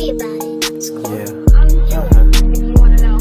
me about it. It's cool. Yeah. I'm Joe, if you wanna know.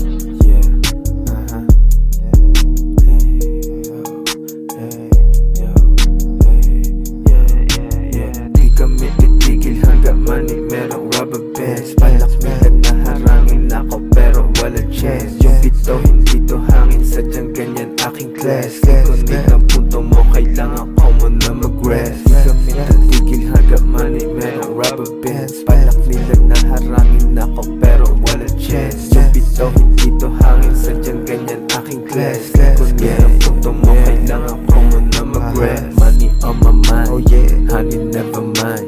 Yeah. Di kami titigil hanggang mani merong rubber bands. Balak nila na harangin ako pero wala chance. Yung bito hindi to hangin, sadyang ganyan aking class. Ikonit ang punto mo, kailangan ko mo na mag-rest. Di kami titigil hanggang mani merong rubber bands. Balak nila na harangin ako pero wala chance. Yung bito hindi to hangin, sadyang ganyan aking class. Ikonit ang punto mo, kailangan ko mo na mag-rest. Money on my mind, oh yeah, honey never mind.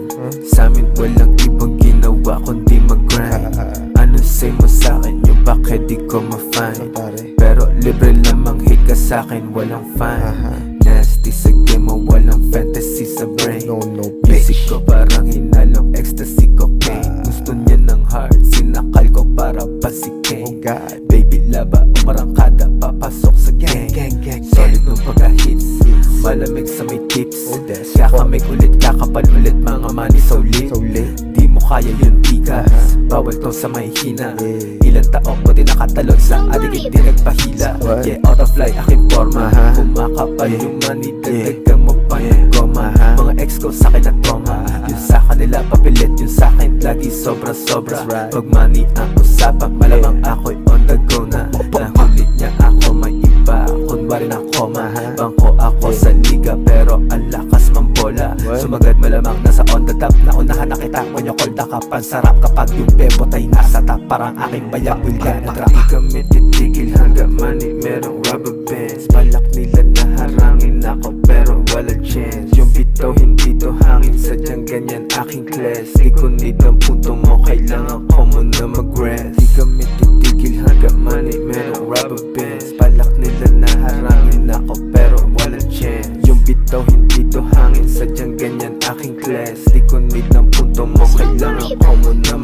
Sa'min walang ibang ginawa kundi mag-grind. Ano say mo sa'kin, yung bakit di ko ma-find? Pero libre lamang hate ka sa'kin, walang fine. Nasty sa game mo, walang fantasy sa brain. Music ko parang hinalong ecstasy cocaine. Gusto niya ng heart, sinakal ko para pasikin. Baby laba, umarangkada, papasok sa gang. Solid nung pagka-hits, malamig sa may tips. Kakamig ulit, kakapal ulit, mga money so lit. Di mo kaya yun tikas, bawal to sa may hina. Ilang taong ko din nakatalon sa adik, di nagpahila. Yeah, out of line, aking forma. Kumakapal yung money, dagdagan mo pa yung goma. Mga ex ko sa'kin na trauma, yung sa kanila papilit, yung sa'kin lagi sobra-sobra. Pag money ang usapan, malamang ako'y on the go na. Nahulit niya ako, may iba, kunwari na koma. Bangko ako sa liga, pero ang lakas mambola. Sumagad malamang nasa on the top, naunahan na kita. When you call the kapan, sarap kapag yung bebot ay nasa top. Parang aking bayang wilga na trap. Di kami titigil hanggang money merong rubber bands. Balak nila na harangin ako, pero wala chance. Yung bito hindi to hangin, sadyang ganyan aking class. Di ko need ang punto mo, kailangan ko mo na mag-rest. Di kami titigil hanggang money merong rubber bands. Balak nila na harangin ako, pero wala chance. Yung bito hindi to hangin, sadyang ganyan aking class. Di ko need ang punto mo, kailangan ko mo na